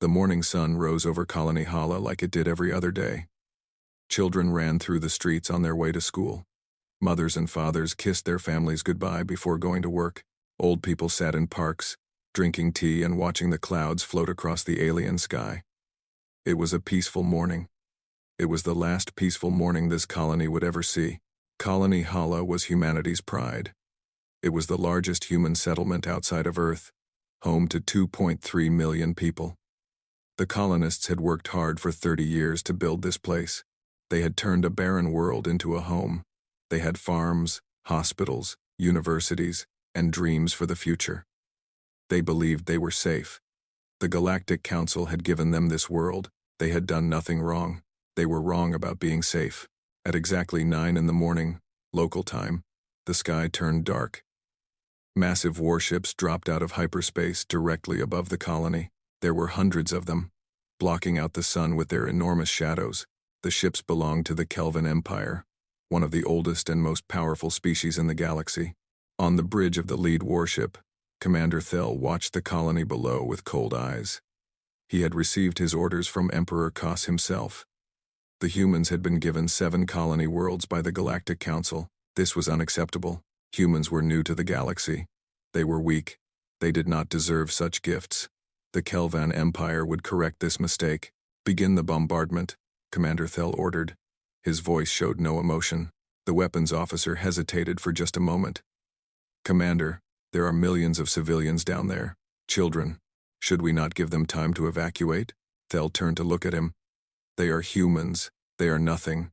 The morning sun rose over Colony Hala like it did every other day. Children ran through the streets on their way to school. Mothers and fathers kissed their families goodbye before going to work. Old people sat in parks, drinking tea and watching the clouds float across the alien sky. It was a peaceful morning. It was the last peaceful morning this colony would ever see. Colony Hala was humanity's pride. It was the largest human settlement outside of Earth, home to 2.3 million people. The colonists had worked hard for 30 years to build this place. They had turned a barren world into a home. They had farms, hospitals, universities, and dreams for the future. They believed they were safe. The Galactic Council had given them this world. They had done nothing wrong. They were wrong about being safe. At exactly 9 in the morning, local time, the sky turned dark. Massive warships dropped out of hyperspace directly above the colony. There were hundreds of them, blocking out the sun with their enormous shadows. The ships belonged to the Kelvin Empire, one of the oldest and most powerful species in the galaxy. On the bridge of the lead warship, Commander Thel watched the colony below with cold eyes. He had received his orders from Emperor Kos himself. The humans had been given 7 colony worlds by the Galactic Council. This was unacceptable. Humans were new to the galaxy. They were weak. They did not deserve such gifts. The Kelvan Empire would correct this mistake. Begin the bombardment, Commander Thel ordered. His voice showed no emotion. The weapons officer hesitated for just a moment. Commander, there are millions of civilians down there. Children. Should we not give them time to evacuate? Thel turned to look at him. They are humans. They are nothing.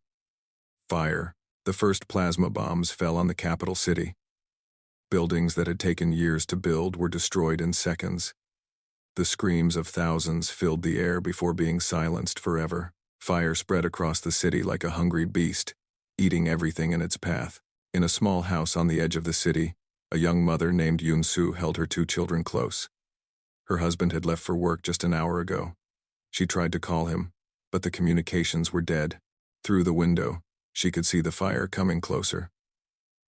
Fire. The first plasma bombs fell on the capital city. Buildings that had taken years to build were destroyed in seconds. The screams of thousands filled the air before being silenced forever. Fire spread across the city like a hungry beast, eating everything in its path. In a small house on the edge of the city, a young mother named Yunsu held her 2 children close. Her husband had left for work just an hour ago. She tried to call him, but the communications were dead. Through the window, she could see the fire coming closer.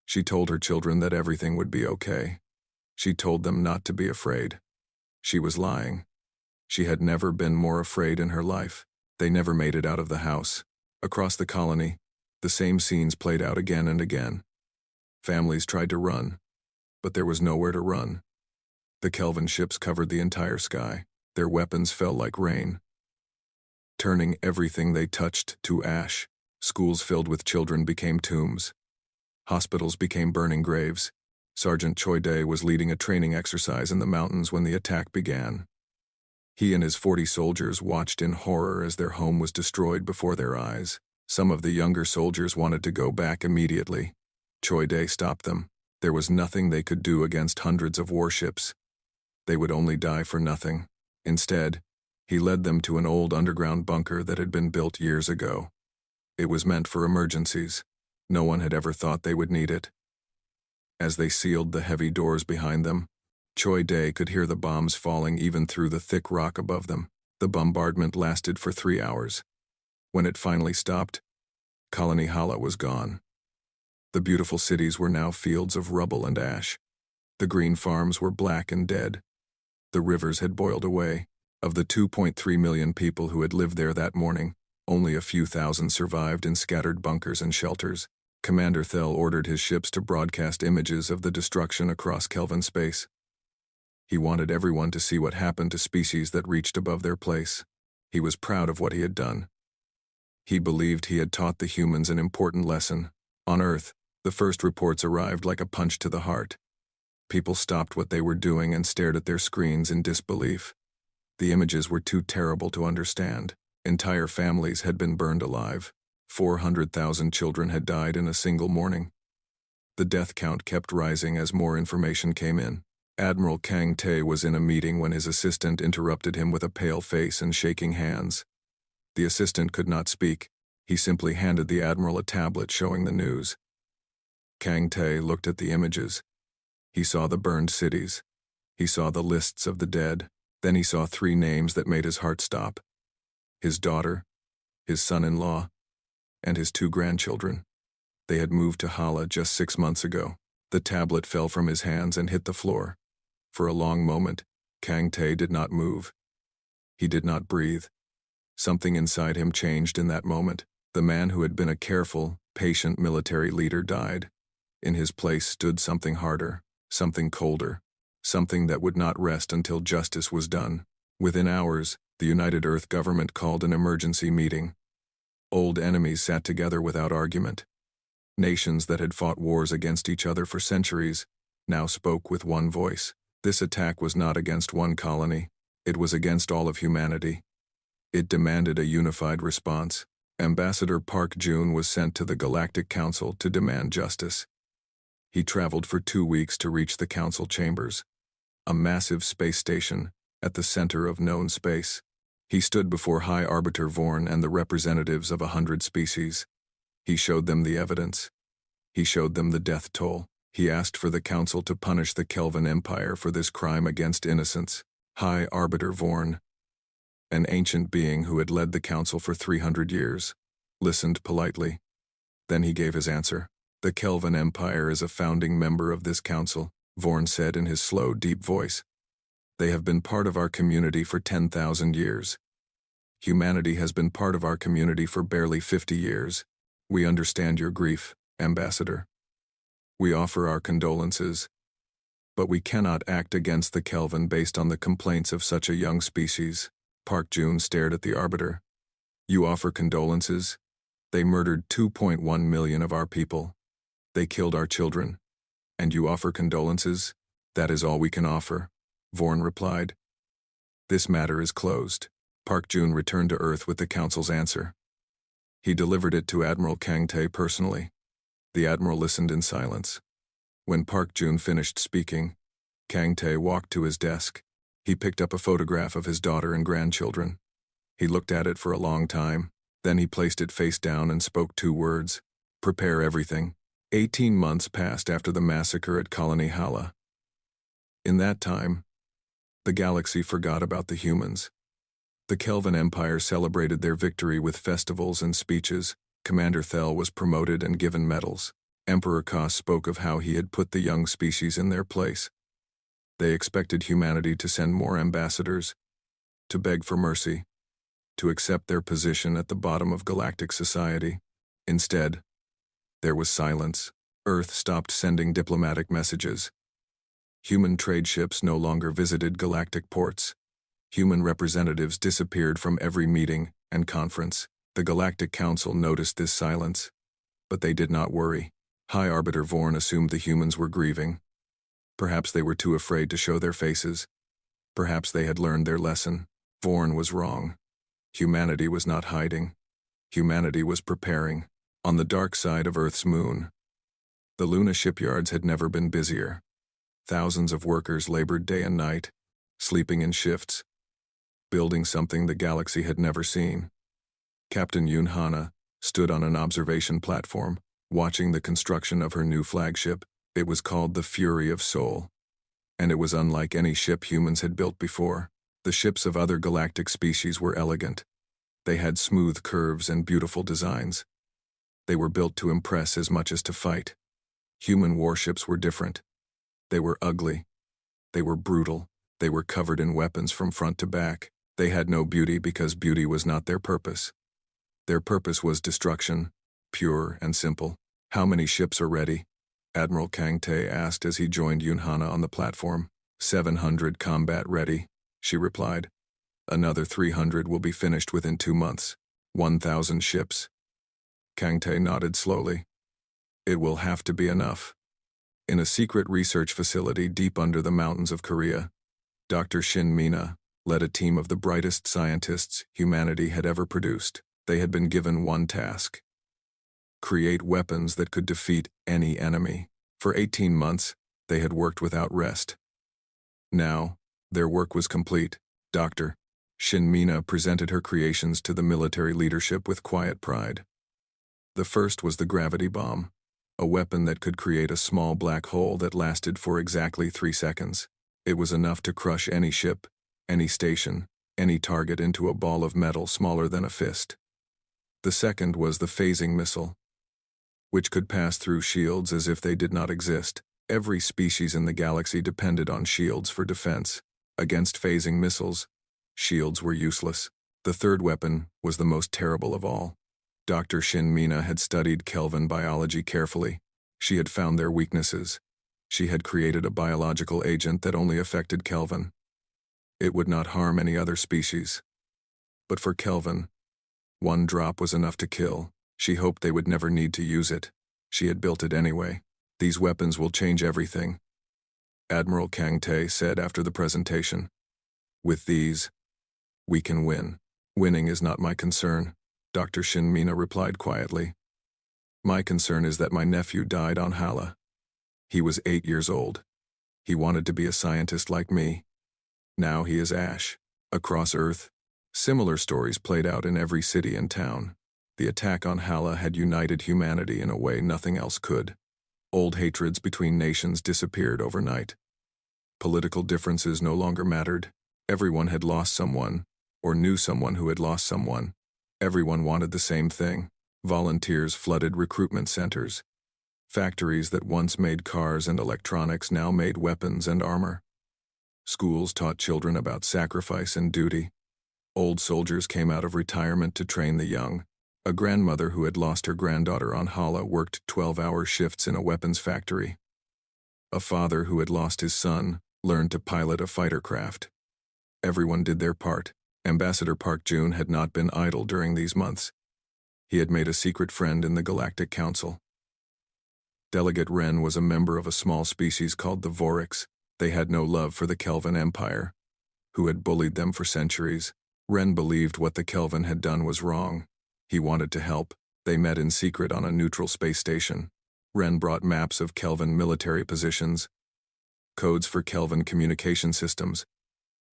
She told her children that everything would be okay. She told them not to be afraid. She was lying. She had never been more afraid in her life. They never made it out of the house. Across the colony, the same scenes played out again and again. Families tried to run, but there was nowhere to run. The Kelvin ships covered the entire sky. Their weapons fell like rain, turning everything they touched to ash. Schools filled with children became tombs. Hospitals became burning graves. Sergeant Choi Dae was leading a training exercise in the mountains when the attack began. He and his 40 soldiers watched in horror as their home was destroyed before their eyes. Some of the younger soldiers wanted to go back immediately. Choi Dae stopped them. There was nothing they could do against hundreds of warships. They would only die for nothing. Instead, he led them to an old underground bunker that had been built years ago. It was meant for emergencies. No one had ever thought they would need it. As they sealed the heavy doors behind them, Choi Dae could hear the bombs falling even through the thick rock above them. The bombardment lasted for 3 hours. When it finally stopped, Colony Hala was gone. The beautiful cities were now fields of rubble and ash. The green farms were black and dead. The rivers had boiled away. Of the 2.3 million people who had lived there that morning, only a few thousand survived in scattered bunkers and shelters. Commander Thel ordered his ships to broadcast images of the destruction across Kelvin space. He wanted everyone to see what happened to species that reached above their place. He was proud of what he had done. He believed he had taught the humans an important lesson. On Earth, the first reports arrived like a punch to the heart. People stopped what they were doing and stared at their screens in disbelief. The images were too terrible to understand. Entire families had been burned alive. 400,000 children had died in a single morning. The death count kept rising as more information came in. Admiral Kang Tae was in a meeting when his assistant interrupted him with a pale face and shaking hands. The assistant could not speak. He simply handed the admiral a tablet showing the news. Kang Tae looked at the images. He saw the burned cities. He saw the lists of the dead. Then he saw 3 names that made his heart stop. His daughter, his son-in-law, and his 2 grandchildren. They had moved to Hala just 6 months ago. The tablet fell from his hands and hit the floor. For a long moment, Kang Tae did not move. He did not breathe. Something inside him changed in that moment. The man who had been a careful, patient military leader died. In his place stood something harder, something colder, something that would not rest until justice was done. Within hours, the United Earth government called an emergency meeting. Old enemies sat together without argument. Nations that had fought wars against each other for centuries now spoke with one voice. This attack was not against one colony. It was against all of humanity. It demanded a unified response. Ambassador Park Jun was sent to the Galactic Council to demand justice. He traveled for 2 weeks to reach the council chambers, a massive space station at the center of known space. He stood before High Arbiter Vorn and the representatives of 100 species. He showed them the evidence. He showed them the death toll. He asked for the council to punish the Kelvin Empire for this crime against innocence. High Arbiter Vorn, an ancient being who had led the council for 300 years, listened politely. Then he gave his answer. The Kelvin Empire is a founding member of this council, Vorn said in his slow, deep voice. They have been part of our community for 10,000 years. Humanity has been part of our community for barely 50 years. We understand your grief, Ambassador. We offer our condolences. But we cannot act against the Kelvin based on the complaints of such a young species. Park Jun stared at the Arbiter. You offer condolences? They murdered 2.1 million of our people. They killed our children. And you offer condolences? That is all we can offer, Vorn replied. This matter is closed. Park Jun returned to Earth with the Council's answer. He delivered it to Admiral Kang Tae personally. The Admiral listened in silence. When Park Jun finished speaking, Kang Tae walked to his desk. He picked up a photograph of his daughter and grandchildren. He looked at it for a long time. Then he placed it face down and spoke 2 words. Prepare everything. 18 months passed after the massacre at Colony Hala. In that time, the galaxy forgot about the humans. The Kelvin Empire celebrated their victory with festivals and speeches. Commander Thel was promoted and given medals. Emperor Kos spoke of how he had put the young species in their place. They expected humanity to send more ambassadors, to beg for mercy, to accept their position at the bottom of galactic society. Instead, there was silence. Earth stopped sending diplomatic messages. Human trade ships no longer visited galactic ports. Human representatives disappeared from every meeting and conference. The Galactic Council noticed this silence, but they did not worry. High Arbiter Vorn assumed the humans were grieving. Perhaps they were too afraid to show their faces. Perhaps they had learned their lesson. Vorn was wrong. Humanity was not hiding. Humanity was preparing. On the dark side of Earth's moon, the Luna shipyards had never been busier. Thousands of workers labored day and night, sleeping in shifts, building something the galaxy had never seen. Captain Yoon Hana stood on an observation platform, watching the construction of her new flagship. It was called the Fury of Sol, and it was unlike any ship humans had built before. The ships of other galactic species were elegant. They had smooth curves and beautiful designs. They were built to impress as much as to fight. Human warships were different. They were ugly. They were brutal. They were covered in weapons from front to back. They had no beauty because beauty was not their purpose. Their purpose was destruction, pure and simple. How many ships are ready? Admiral Kang Tae asked as he joined Yoon Hana on the platform. 700 combat ready, she replied. Another 300 will be finished within 2 months. 1,000 ships. Kang Tae nodded slowly. It will have to be enough. In a secret research facility deep under the mountains of Korea, Dr. Shin Mina led a team of the brightest scientists humanity had ever produced. They had been given one task: create weapons that could defeat any enemy. For 18 months, they had worked without rest. Now, their work was complete. Dr. Shin Mina presented her creations to the military leadership with quiet pride. The first was the gravity bomb, a weapon that could create a small black hole that lasted for exactly 3 seconds. It was enough to crush any ship, any station, any target into a ball of metal smaller than a fist. The second was the phasing missile, which could pass through shields as if they did not exist. Every species in the galaxy depended on shields for defense. Against phasing missiles, Shields were useless. The third weapon was the most terrible of all. Dr. Shin Mina had studied Kelvin biology carefully. She had found their weaknesses. She had created a biological agent that only affected Kelvin. It would not harm any other species. But for Kelvin, one drop was enough to kill. She hoped they would never need to use it. She had built it anyway. These weapons will change everything, Admiral Kang Tae said after the presentation. With these, we can win. Winning is not my concern, Dr. Shin Mina replied quietly. My concern is that my nephew died on Hala. He was 8 years old. He wanted to be a scientist like me. Now he is Ash. Across Earth, similar stories played out in every city and town. The attack on Hala had united humanity in a way nothing else could. Old hatreds between nations disappeared overnight. Political differences no longer mattered. Everyone had lost someone, or knew someone who had lost someone. Everyone wanted the same thing. Volunteers flooded recruitment centers. Factories that once made cars and electronics now made weapons and armor. Schools taught children about sacrifice and duty. Old soldiers came out of retirement to train the young. A grandmother who had lost her granddaughter on Hala worked 12-hour shifts in a weapons factory. A father who had lost his son learned to pilot a fighter craft. Everyone did their part. Ambassador Park Jun had not been idle during these months. He had made a secret friend in the Galactic Council. Delegate Ren was a member of a small species called the Vorix. They had no love for the Kelvin Empire, who had bullied them for centuries. Ren believed what the Kelvin had done was wrong. He wanted to help. They met in secret on a neutral space station. Ren brought maps of Kelvin military positions, codes for Kelvin communication systems,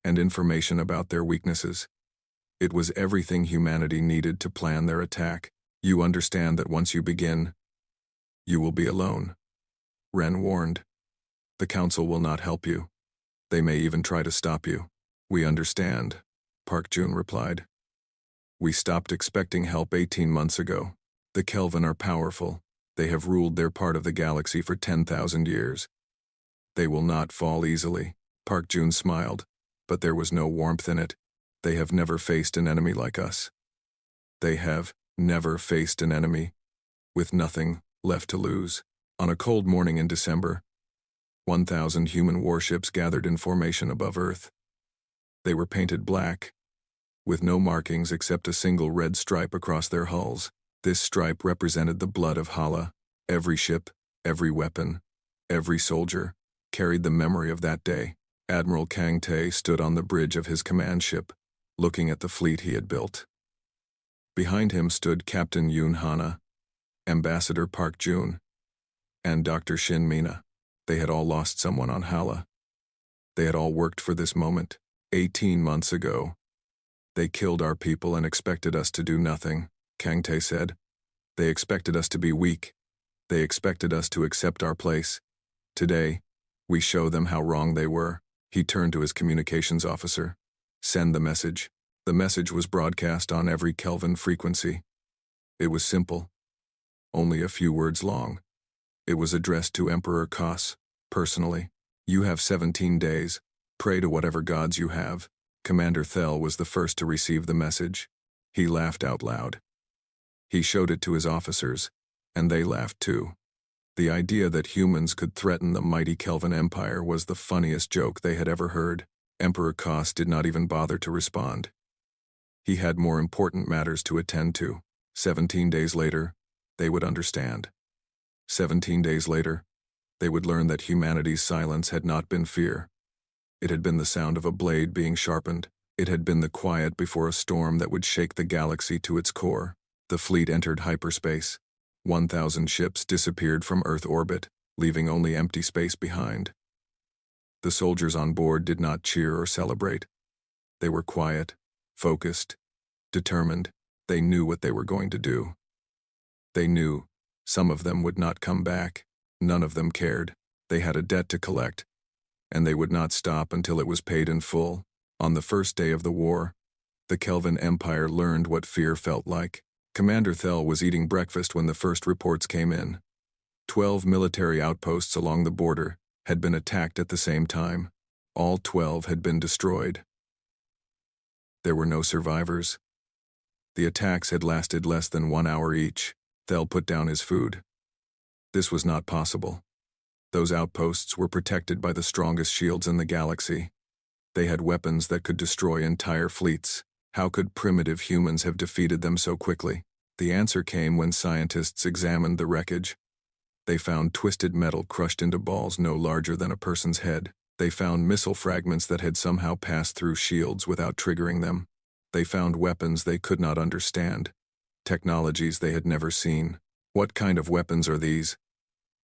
and information about their weaknesses. It was everything humanity needed to plan their attack. You understand that once you begin, you will be alone, Ren warned. The Council will not help you. They may even try to stop you. We understand, Park Jun replied. We stopped expecting help 18 months ago. The Kelvin are powerful. They have ruled their part of the galaxy for 10,000 years. They will not fall easily. Park Jun smiled, but there was no warmth in it. They have never faced an enemy like us. They have never faced an enemy with nothing left to lose. On a cold morning in December, 1,000 human warships gathered in formation above Earth. They were painted black, with no markings except a single red stripe across their hulls. This stripe represented the blood of Hala. Every ship, every weapon, every soldier carried the memory of that day. Admiral Kang Tae stood on the bridge of his command ship, looking at the fleet he had built. Behind him stood Captain Yoon Hana, Ambassador Park Jun, and Dr. Shin Mina. They had all lost someone on Hala. They had all worked for this moment. 18 months ago, they killed our people and expected us to do nothing, Kang Tae said. They expected us to be weak. They expected us to accept our place. Today, we show them how wrong they were. He turned to his communications officer. Send the message. The message was broadcast on every Kelvin frequency. It was simple, only a few words long. It was addressed to Emperor Kos, personally. You have 17 days. Pray to whatever gods you have. Commander Thel was the first to receive the message. He laughed out loud. He showed it to his officers, and they laughed too. The idea that humans could threaten the mighty Kelvin Empire was the funniest joke they had ever heard. Emperor Kos did not even bother to respond. He had more important matters to attend to. 17 days later, they would understand. 17 days later, they would learn that humanity's silence had not been fear. It had been the sound of a blade being sharpened. It had been the quiet before a storm that would shake the galaxy to its core. The fleet entered hyperspace. 1,000 ships disappeared from Earth orbit, leaving only empty space behind. The soldiers on board did not cheer or celebrate. They were quiet, focused, determined. They knew what they were going to do. They knew some of them would not come back. None of them cared. They had a debt to collect, and they would not stop until it was paid in full. On the first day of the war, the Kelvin Empire learned what fear felt like. Commander Thel was eating breakfast when the first reports came in. 12 military outposts along the border had been attacked at the same time. All 12 had been destroyed. There were no survivors. The attacks had lasted less than 1 hour each. Thel put down his food. This was not possible. Those outposts were protected by the strongest shields in the galaxy. They had weapons that could destroy entire fleets. How could primitive humans have defeated them so quickly? The answer came when scientists examined the wreckage. They found twisted metal crushed into balls no larger than a person's head. They found missile fragments that had somehow passed through shields without triggering them. They found weapons they could not understand, technologies they had never seen. What kind of weapons are these?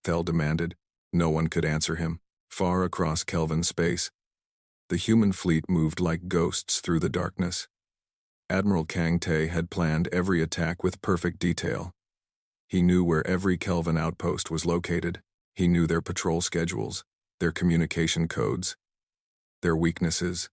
Thel demanded. No one could answer him. Far across Kelvin space, the human fleet moved like ghosts through the darkness. Admiral Kang Tae had planned every attack with perfect detail. He knew where every Kelvin outpost was located. He knew their patrol schedules, their communication codes, their weaknesses.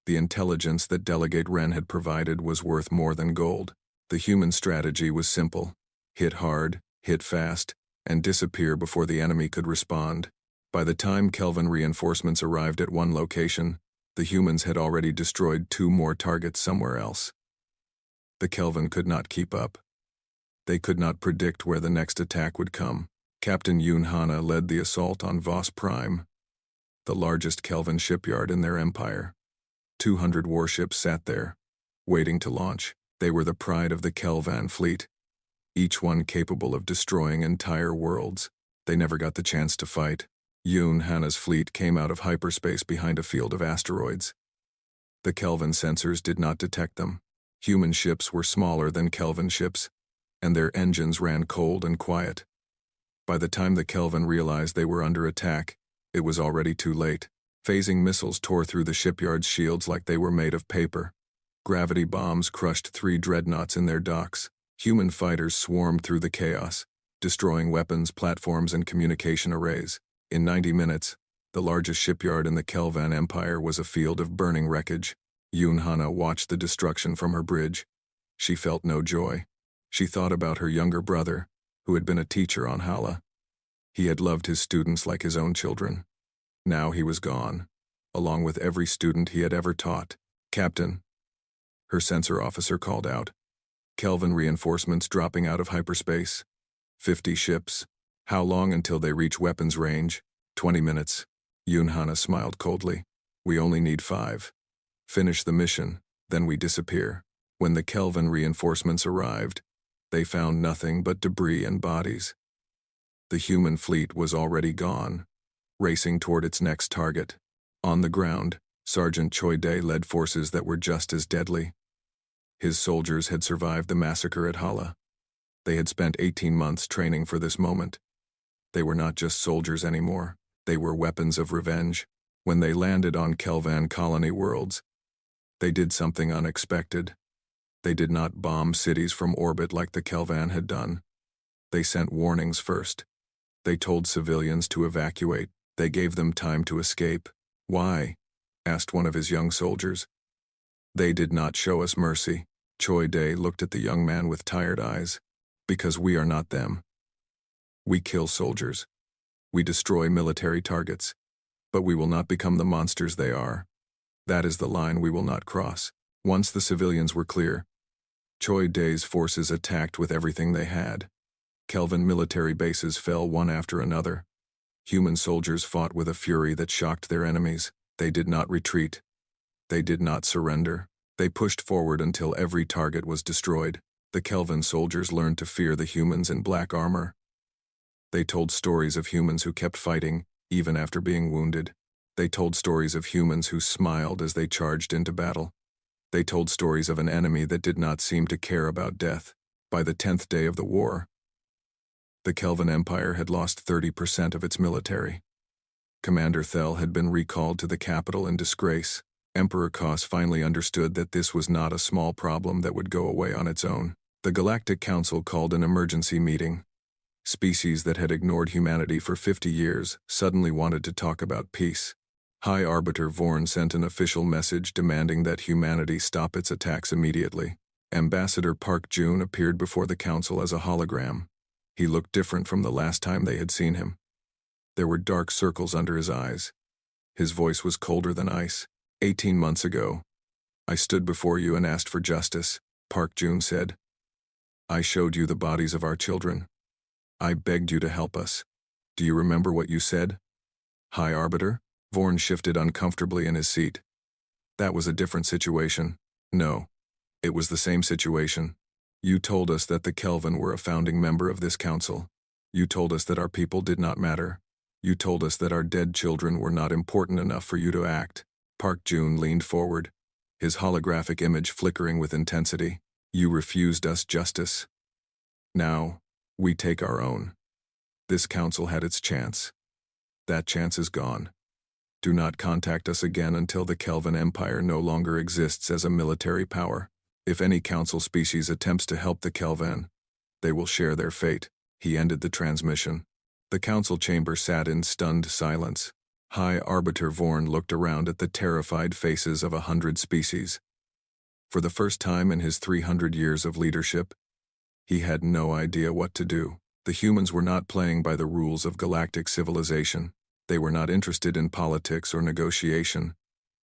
The intelligence that Delegate Ren had provided was worth more than gold. The human strategy was simple: hit hard, hit fast, and disappear before the enemy could respond. By the time Kelvin reinforcements arrived at one location, the humans had already destroyed 2 more targets somewhere else. The Kelvin could not keep up. They could not predict where the next attack would come. Captain Yoon Hana led the assault on Voss Prime, the largest Kelvin shipyard in their empire. 200 warships sat there, waiting to launch. They were the pride of the Kelvan fleet, each one capable of destroying entire worlds. They never got the chance to fight. Yoon Hana's fleet came out of hyperspace behind a field of asteroids. The Kelvin sensors did not detect them. Human ships were smaller than Kelvin ships, and their engines ran cold and quiet. By the time the Kelvin realized they were under attack, it was already too late. Phasing missiles tore through the shipyard's shields like they were made of paper. Gravity bombs crushed 3 dreadnoughts in their docks. Human fighters swarmed through the chaos, destroying weapons, platforms, and communication arrays. In 90 minutes, the largest shipyard in the Kelvan Empire was a field of burning wreckage. Yoon Hana watched the destruction from her bridge. She felt no joy. She thought about her younger brother, who had been a teacher on Hala. He had loved his students like his own children. Now he was gone, along with every student he had ever taught. "Captain," her sensor officer called out. "Kelvin reinforcements dropping out of hyperspace. 50 ships. How long until they reach weapons range?" 20 minutes. Yoon Hana smiled coldly. "We only need 5. Finish the mission, then we disappear." When the Kelvin reinforcements arrived, they found nothing but debris and bodies. The human fleet was already gone, racing toward its next target. On the ground, Sergeant Choi Dae led forces that were just as deadly. His soldiers had survived the massacre at Hala. They had spent 18 months training for this moment. They were not just soldiers anymore. They were weapons of revenge. When they landed on Kelvan colony worlds, they did something unexpected. They did not bomb cities from orbit like the Kelvan had done. They sent warnings first. They told civilians to evacuate. They gave them time to escape. "Why?" asked one of his young soldiers. "They did not show us mercy." Choi Dae looked at the young man with tired eyes. "Because we are not them. We kill soldiers. We destroy military targets. But we will not become the monsters they are. That is the line we will not cross." Once the civilians were clear, Choi Dae's forces attacked with everything they had. Kelvin military bases fell one after another. Human soldiers fought with a fury that shocked their enemies. They did not retreat. They did not surrender. They pushed forward until every target was destroyed. The Kelvin soldiers learned to fear the humans in black armor. They told stories of humans who kept fighting, even after being wounded. They told stories of humans who smiled as they charged into battle. They told stories of an enemy that did not seem to care about death. By the 10th day of the war, the Kelvin Empire had lost 30% of its military. Commander Thel had been recalled to the capital in disgrace. Emperor Kos finally understood that this was not a small problem that would go away on its own. The Galactic Council called an emergency meeting. Species that had ignored humanity for 50 years suddenly wanted to talk about peace. High Arbiter Vorn sent an official message demanding that humanity stop its attacks immediately. Ambassador Park Jun appeared before the council as a hologram. He looked different from the last time they had seen him. There were dark circles under his eyes. His voice was colder than ice. 18 months ago, I stood before you and asked for justice, Park Jun said. I showed you the bodies of our children. I begged you to help us. Do you remember what you said? High Arbiter? Vorn shifted uncomfortably in his seat. That was a different situation. No. It was the same situation. You told us that the Kelvin were a founding member of this council. You told us that our people did not matter. You told us that our dead children were not important enough for you to act. Park Jun leaned forward, his holographic image flickering with intensity. You refused us justice. Now, we take our own. This council had its chance. That chance is gone. Do not contact us again until the Kelvin Empire no longer exists as a military power. If any council species attempts to help the Kelvin, they will share their fate. He ended the transmission. The council chamber sat in stunned silence. High Arbiter Vorn looked around at the terrified faces of 100 species. For the first time in his 300 years of leadership, he had no idea what to do. The humans were not playing by the rules of galactic civilization. They were not interested in politics or negotiation.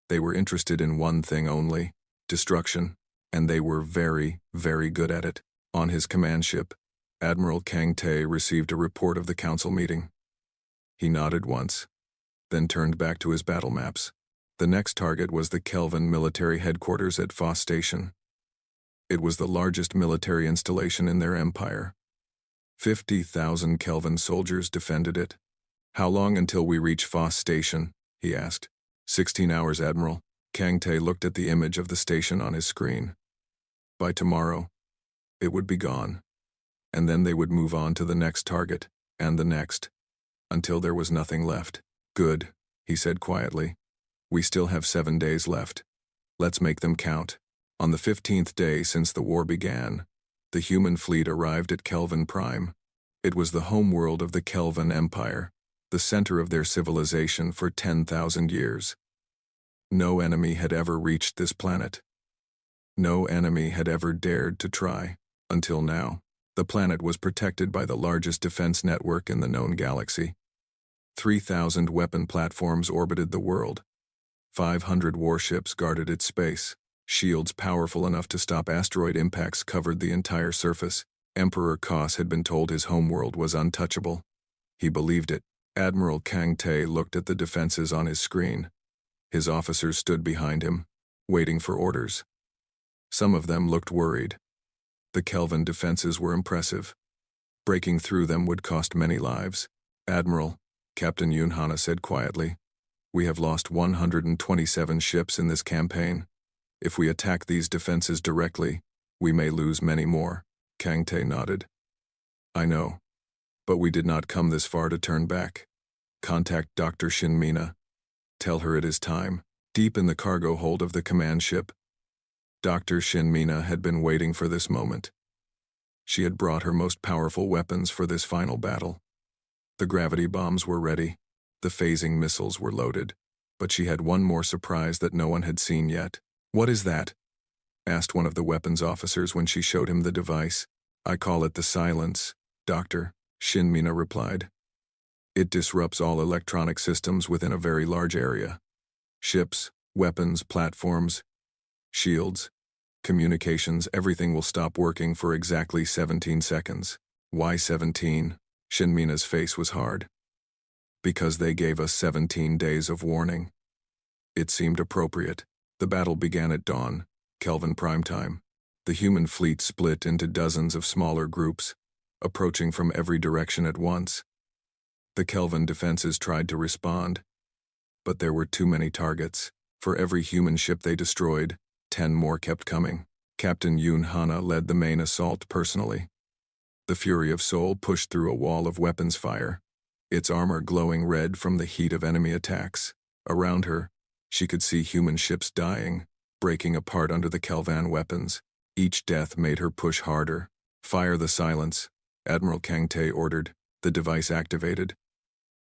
They were interested in one thing only: destruction, and they were very, very good at it. On his command ship, Admiral Kang Tae received a report of the council meeting. He nodded once, then turned back to his battle maps. The next target was the Kelvin military headquarters at Foss Station. It was the largest military installation in their empire. 50,000 Kelvin soldiers defended it. How long until we reach Foss Station? He asked. 16 hours, Admiral. Kang Tae looked at the image of the station on his screen. By tomorrow, it would be gone. And then they would move on to the next target, and the next, until there was nothing left. Good, he said quietly. We still have 7 days left. Let's make them count. On the 15th day since the war began, the human fleet arrived at Kelvin Prime. It was the homeworld of the Kelvin Empire, the center of their civilization for 10,000 years. No enemy had ever reached this planet. No enemy had ever dared to try, until now. The planet was protected by the largest defense network in the known galaxy. 3,000 weapon platforms orbited the world. 500 warships guarded its space. Shields powerful enough to stop asteroid impacts covered the entire surface. Emperor Kos had been told his homeworld was untouchable. He believed it. Admiral Kang Tae looked at the defenses on his screen. His officers stood behind him, waiting for orders. Some of them looked worried. The Kelvin defenses were impressive. Breaking through them would cost many lives. Admiral, Captain Yoon Hana said quietly, we have lost 127 ships in this campaign. If we attack these defenses directly, we may lose many more. Kang Tae nodded. I know. But we did not come this far to turn back. Contact Dr. Shin Mina. Tell her it is time. Deep in the cargo hold of the command ship, Dr. Shin Mina had been waiting for this moment. She had brought her most powerful weapons for this final battle. The gravity bombs were ready. The phasing missiles were loaded. But she had one more surprise that no one had seen yet. What is that? Asked one of the weapons officers when she showed him the device. I call it the silence, Doctor, Shin Mina replied. It disrupts all electronic systems within a very large area. Ships, weapons, platforms, shields, communications, everything will stop working for exactly 17 seconds. Why 17? Shin Mina's face was hard. Because they gave us 17 days of warning. It seemed appropriate. The battle began at dawn, Kelvin prime time. The human fleet split into dozens of smaller groups, approaching from every direction at once. The Kelvin defenses tried to respond, but there were too many targets. For every human ship they destroyed, 10 more kept coming. Captain Yoon Hana led the main assault personally. The Fury of Soul pushed through a wall of weapons fire, its armor glowing red from the heat of enemy attacks. Around her, she could see human ships dying, breaking apart under the Kelvin weapons. Each death made her push harder. Fire the silence, Admiral Kang Tae ordered. The device activated.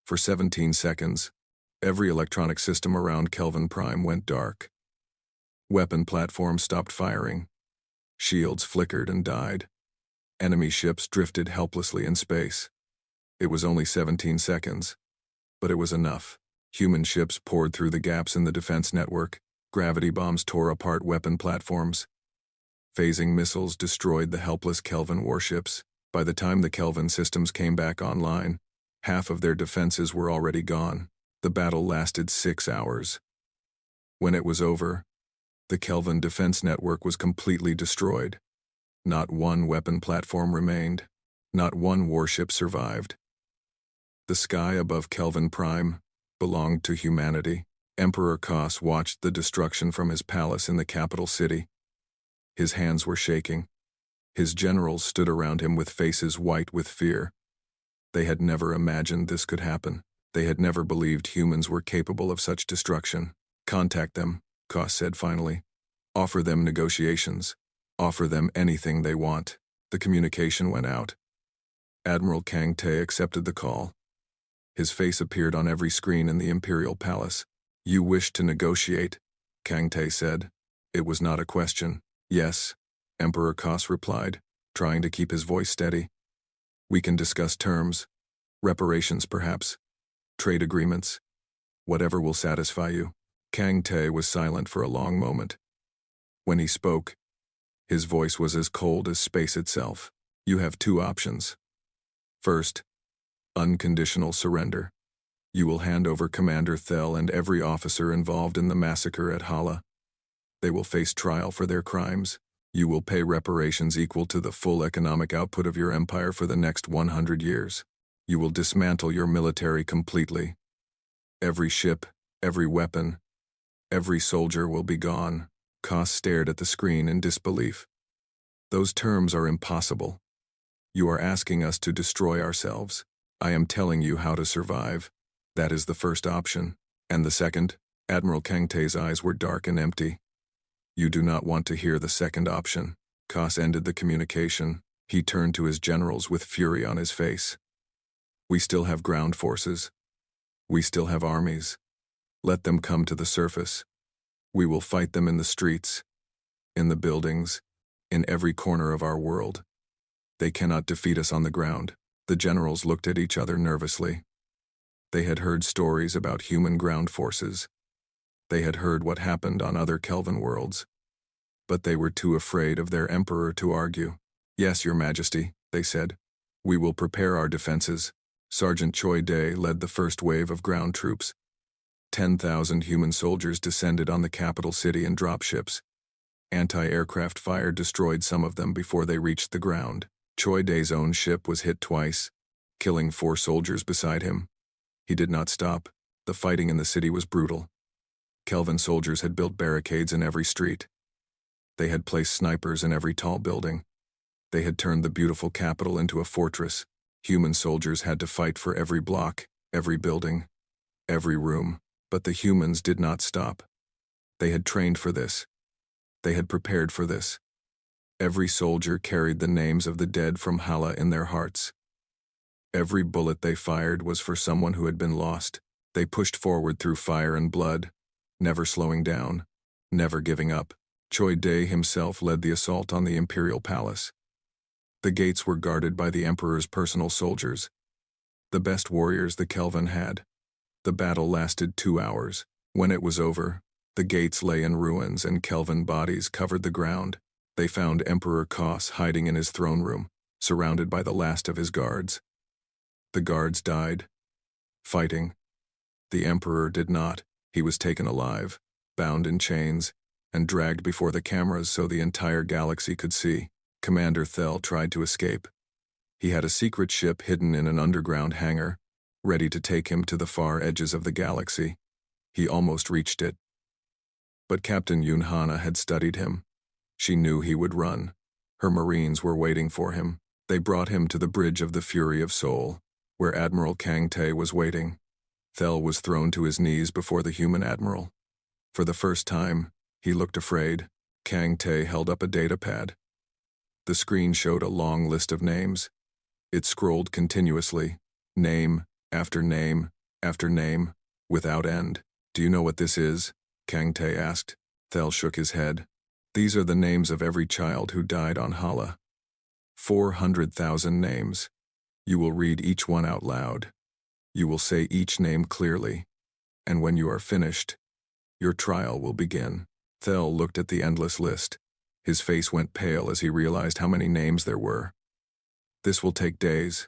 For 17 seconds, every electronic system around Kelvin Prime went dark. Weapon platforms stopped firing. Shields flickered and died. Enemy ships drifted helplessly in space. It was only 17 seconds, but it was enough. Human ships poured through the gaps in the defense network, Gravity bombs tore apart weapon platforms. Phasing missiles destroyed the helpless Kelvin warships. By the time the Kelvin systems came back online, half of their defenses were already gone. The battle lasted 6 hours. When it was over, the Kelvin defense network was completely destroyed. Not one weapon platform remained. Not one warship survived. The sky above Kelvin Prime belonged to humanity. Emperor Kos watched the destruction from his palace in the capital city. His hands were shaking. His generals stood around him with faces white with fear. They had never imagined this could happen. They had never believed humans were capable of such destruction. Contact them, Kos said finally. Offer them negotiations. Offer them anything they want. The communication went out. Admiral Kang Tae accepted the call. His face appeared on every screen in the Imperial Palace. You wish to negotiate, Kang Tae said. It was not a question. Yes, Emperor Kos replied, trying to keep his voice steady. We can discuss terms. Reparations, perhaps. Trade agreements. Whatever will satisfy you. Kang Tae was silent for a long moment. When he spoke, his voice was as cold as space itself. You have 2 options. First, unconditional surrender. You will hand over Commander Thel and every officer involved in the massacre at Hala. They will face trial for their crimes. You will pay reparations equal to the full economic output of your empire for the next 100 years. You will dismantle your military completely. Every ship, every weapon, every soldier will be gone. Kos stared at the screen in disbelief. Those terms are impossible. You are asking us to destroy ourselves. I am telling you how to survive. That is the first option. And the second? Admiral Kang Tae's eyes were dark and empty. You do not want to hear the second option. Kos ended the communication. He turned to his generals with fury on his face. We still have ground forces. We still have armies. Let them come to the surface. We will fight them in the streets, in the buildings, in every corner of our world. They cannot defeat us on the ground. The generals looked at each other nervously. They had heard stories about human ground forces. They had heard what happened on other Kelvin worlds. But they were too afraid of their emperor to argue. Yes, Your Majesty, they said. We will prepare our defenses. Sergeant Choi Dae led the first wave of ground troops. 10,000 human soldiers descended on the capital city in dropships. Anti-aircraft fire destroyed some of them before they reached the ground. Choi Dae's own ship was hit twice, killing 4 soldiers beside him. He did not stop. The fighting in the city was brutal. Kelvin soldiers had built barricades in every street. They had placed snipers in every tall building. They had turned the beautiful capital into a fortress. Human soldiers had to fight for every block, every building, every room. But the humans did not stop. They had trained for this. They had prepared for this. Every soldier carried the names of the dead from Hala in their hearts. Every bullet they fired was for someone who had been lost. They pushed forward through fire and blood, never slowing down, never giving up. Choi Dae himself led the assault on the Imperial Palace. The gates were guarded by the Emperor's personal soldiers, the best warriors the Kelvin had. The battle lasted 2 hours. When it was over, the gates lay in ruins and Kelvin bodies covered the ground. They found Emperor Kos hiding in his throne room, surrounded by the last of his guards. The guards died, fighting. The Emperor did not. He was taken alive, bound in chains, and dragged before the cameras so the entire galaxy could see. Commander Thel tried to escape. He had a secret ship hidden in an underground hangar, ready to take him to the far edges of the galaxy. He almost reached it. But Captain Yoon Hana had studied him. She knew he would run. Her Marines were waiting for him. They brought him to the bridge of the Fury of Seoul, where Admiral Kang Tae was waiting. Thel was thrown to his knees before the human admiral. For the first time, he looked afraid. Kang Tae held up a datapad. The screen showed a long list of names. It scrolled continuously, name after name after name, without end. Do you know what this is? Kang Tae asked. Thel shook his head. These are the names of every child who died on Hala. 400,000 names. You will read each one out loud. You will say each name clearly. And when you are finished, Your trial will begin. Thel looked at the endless list. His face went pale as he realized how many names there were. This will take days.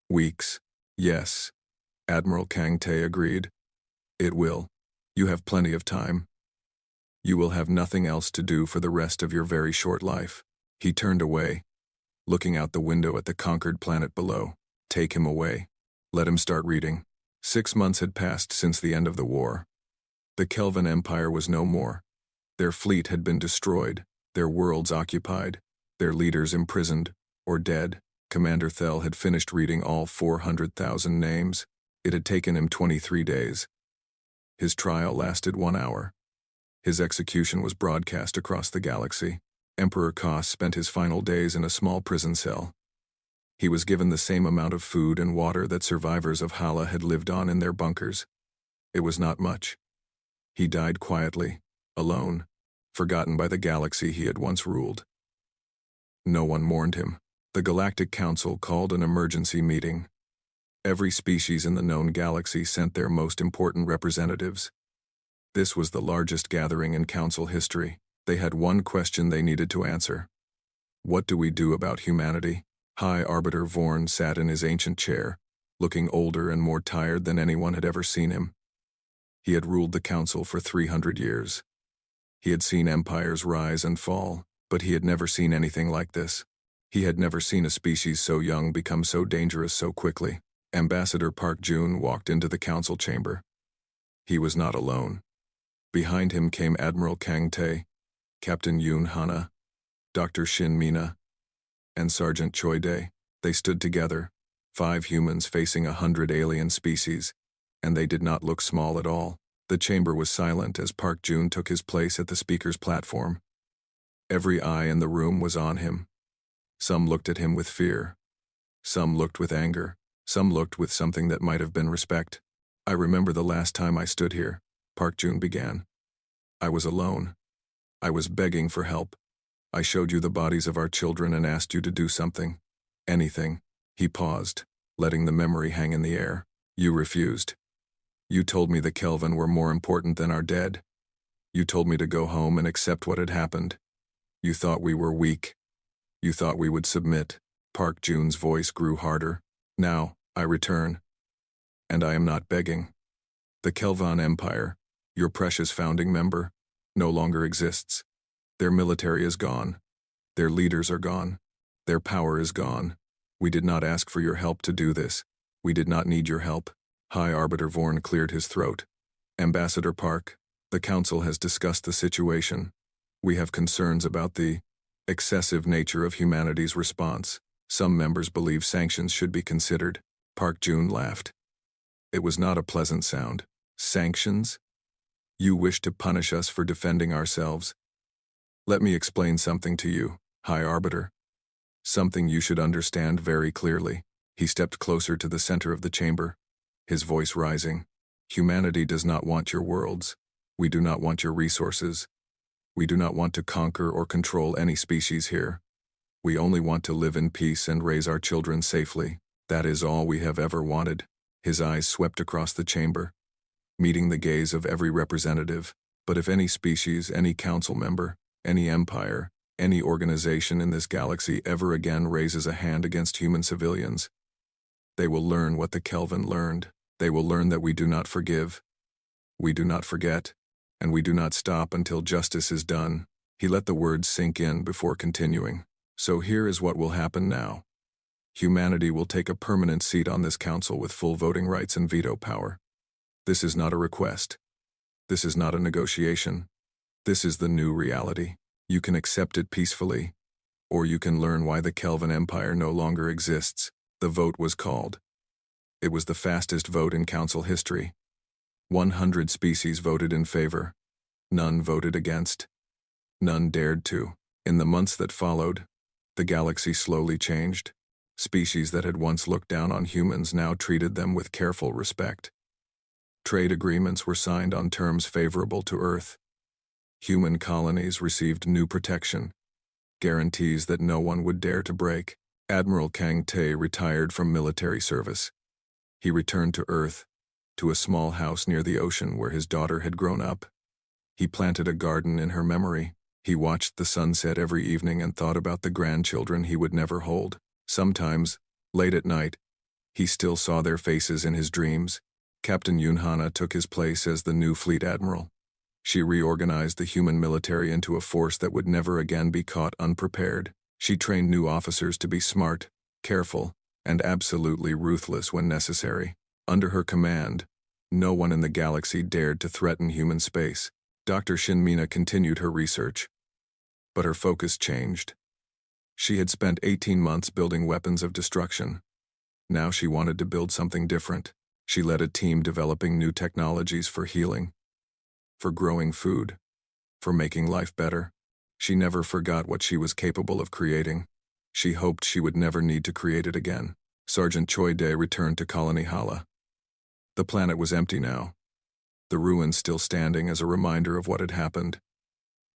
Weeks. Yes. Admiral Kang Tae agreed. It will. You have plenty of time. You will have nothing else to do for the rest of your very short life. He turned away, looking out the window at the conquered planet below. Take him away. Let him start reading. 6 months had passed since the end of the war. The Kelvin Empire was no more. Their fleet had been destroyed, their worlds occupied, their leaders imprisoned or dead. Commander Thel had finished reading all 400,000 names. It had taken him 23 days. His trial lasted 1 hour. His execution was broadcast across the galaxy. Emperor Kos spent his final days in a small prison cell. He was given the same amount of food and water that survivors of Hala had lived on in their bunkers. It was not much. He died quietly, alone, forgotten by the galaxy he had once ruled. No one mourned him. The Galactic Council called an emergency meeting. Every species in the known galaxy sent their most important representatives. This was the largest gathering in Council history. They had one question they needed to answer. What do we do about humanity? High Arbiter Vorn sat in his ancient chair, looking older and more tired than anyone had ever seen him. He had ruled the Council for 300 years. He had seen empires rise and fall, but he had never seen anything like this. He had never seen a species so young become so dangerous so quickly. Ambassador Park Jun walked into the council chamber. He was not alone. Behind him came Admiral Kang Tae, Captain Yoon Hana, Dr. Shin Mina, and Sergeant Choi Dae. They stood together, 5 humans facing 100 alien species, and they did not look small at all. The chamber was silent as Park Jun took his place at the speaker's platform. Every eye in the room was on him. Some looked at him with fear. Some looked with anger. Some looked with something that might have been respect. I remember the last time I stood here, Park Jun began. I was alone. I was begging for help. I showed you the bodies of our children and asked you to do something. Anything. He paused, letting the memory hang in the air. You refused. You told me the Kelvin were more important than our dead. You told me to go home and accept what had happened. You thought we were weak. You thought we would submit. Park Jun's voice grew harder. Now, I return. And I am not begging. The Kelvin Empire, your precious founding member, no longer exists. Their military is gone. Their leaders are gone. Their power is gone. We did not ask for your help to do this. We did not need your help. High Arbiter Vorn cleared his throat. Ambassador Park, the Council has discussed the situation. We have concerns about the excessive nature of humanity's response. Some members believe sanctions should be considered. Park Jun laughed. It was not a pleasant sound. Sanctions? You wish to punish us for defending ourselves. Let me explain something to you, High Arbiter. Something you should understand very clearly. He stepped closer to the center of the chamber, his voice rising. Humanity does not want your worlds. We do not want your resources. We do not want to conquer or control any species here. We only want to live in peace and raise our children safely. That is all we have ever wanted. His eyes swept across the chamber, meeting the gaze of every representative. But if any species, any council member, any empire, any organization in this galaxy ever again raises a hand against human civilians, they will learn what the Kelvin learned. They will learn that we do not forgive, we do not forget, and we do not stop until justice is done. He let the words sink in before continuing. So here is what will happen now. Humanity will take a permanent seat on this council with full voting rights and veto power. This is not a request. This is not a negotiation. This is the new reality. You can accept it peacefully, or you can learn why the Kelvin Empire no longer exists. The vote was called. It was the fastest vote in council history. 100 species voted in favor. None voted against. None dared to. In the months that followed, the galaxy slowly changed. Species that had once looked down on humans now treated them with careful respect. Trade agreements were signed on terms favorable to Earth. Human colonies received new protection, guarantees that no one would dare to break. Admiral Kang Tae retired from military service. He returned to Earth, to a small house near the ocean where his daughter had grown up. He planted a garden in her memory. He watched the sunset every evening and thought about the grandchildren he would never hold. Sometimes, late at night, he still saw their faces in his dreams. Captain Yunhana took his place as the new fleet admiral. She reorganized the human military into a force that would never again be caught unprepared. She trained new officers to be smart, careful, and absolutely ruthless when necessary. Under her command, no one in the galaxy dared to threaten human space. Dr. Shinmina continued her research, but her focus changed. She had spent 18 months building weapons of destruction. Now she wanted to build something different. She led a team developing new technologies for healing, for growing food, for making life better. She never forgot what she was capable of creating. She hoped she would never need to create it again. Sergeant Choi Dae returned to Colony Hala. The planet was empty now, the ruins still standing as a reminder of what had happened.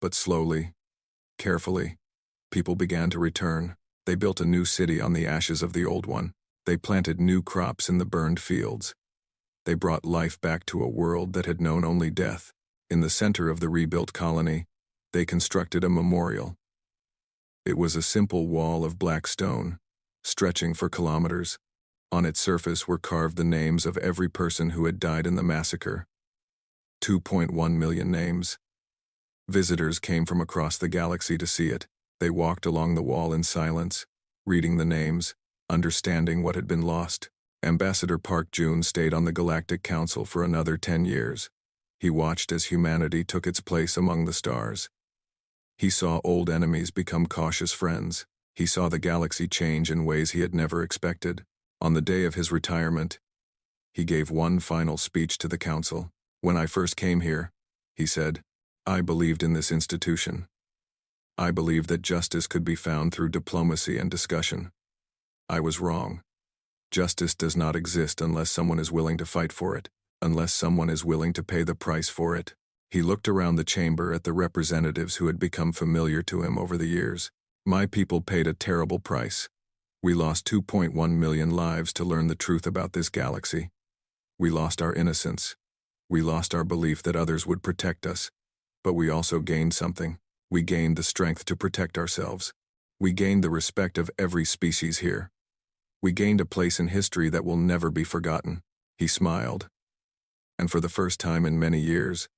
But slowly, carefully, people began to return. They built a new city on the ashes of the old one. They planted new crops in the burned fields. They brought life back to a world that had known only death. In the center of the rebuilt colony, they constructed a memorial. It was a simple wall of black stone, stretching for kilometers. On its surface were carved the names of every person who had died in the massacre. 2.1 million names. Visitors came from across the galaxy to see it. They walked along the wall in silence, reading the names, understanding what had been lost. Ambassador Park Jun stayed on the Galactic Council for another 10 years. He watched as humanity took its place among the stars. He saw old enemies become cautious friends. He saw the galaxy change in ways he had never expected. On the day of his retirement, he gave one final speech to the council. "When I first came here," he said, "I believed in this institution. I believed that justice could be found through diplomacy and discussion. I was wrong. Justice does not exist unless someone is willing to fight for it, unless someone is willing to pay the price for it." He looked around the chamber at the representatives who had become familiar to him over the years. "My people paid a terrible price. We lost 2.1 million lives to learn the truth about this galaxy. We lost our innocence. We lost our belief that others would protect us. But we also gained something. We gained the strength to protect ourselves. We gained the respect of every species here. We gained a place in history that will never be forgotten." He smiled. And for the first time in many years,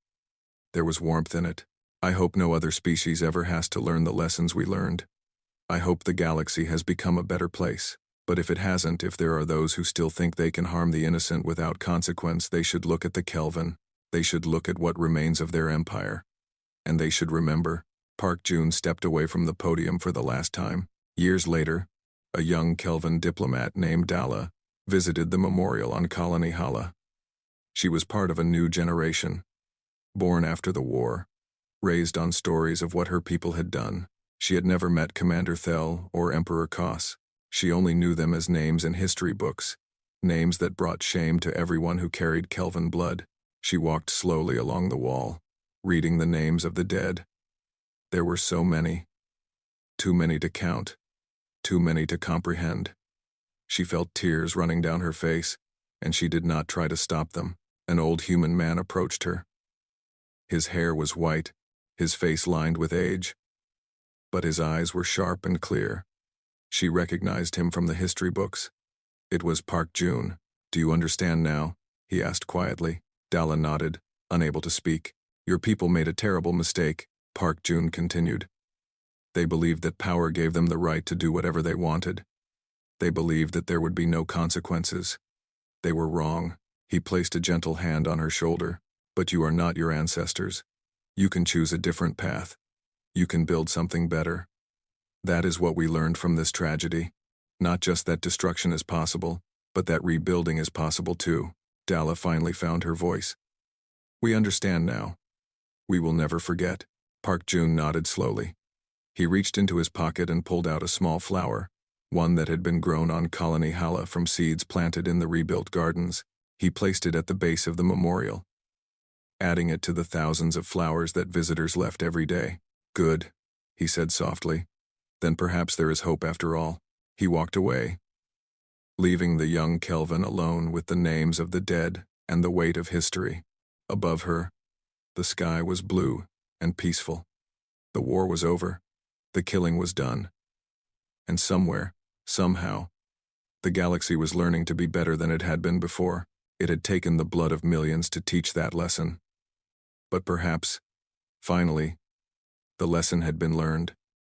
there was warmth in it. "I hope no other species ever has to learn the lessons we learned. I hope the galaxy has become a better place. But if it hasn't, if there are those who still think they can harm the innocent without consequence, they should look at the Kelvin. They should look at what remains of their empire. And they should remember." Park Jun stepped away from the podium for the last time. Years later, a young Kelvin diplomat named Dala visited the memorial on Colony Hala. She was part of a new generation, born after the war, raised on stories of what her people had done. She had never met Commander Thel or Emperor Kos. She only knew them as names in history books, names that brought shame to everyone who carried Kelvin blood. She walked slowly along the wall, reading the names of the dead. There were so many. Too many to count. Too many to comprehend. She felt tears running down her face, and she did not try to stop them. An old human man approached her. His hair was white, his face lined with age, but his eyes were sharp and clear. She recognized him from the history books. It was Park Jun. "Do you understand now?" he asked quietly. Dala nodded, unable to speak. "Your people made a terrible mistake," Park Jun continued. "They believed that power gave them the right to do whatever they wanted. They believed that there would be no consequences. They were wrong." He placed a gentle hand on her shoulder. "But you are not your ancestors. You can choose a different path. You can build something better. That is what we learned from this tragedy. Not just that destruction is possible, but that rebuilding is possible too." Dala finally found her voice. "We understand now. We will never forget." Park Jun nodded slowly. He reached into his pocket and pulled out a small flower, one that had been grown on Colony Hala from seeds planted in the rebuilt gardens. He placed it at the base of the memorial, adding it to the thousands of flowers that visitors left every day. "Good," he said softly. "Then perhaps there is hope after all." He walked away, leaving the young Kelvin alone with the names of the dead and the weight of history. Above her, The sky was blue and peaceful. The war was over. The killing was done. And somewhere, somehow, the galaxy was learning to be better than it had been before. It had taken the blood of millions to teach that lesson. But perhaps, finally, the lesson had been learned.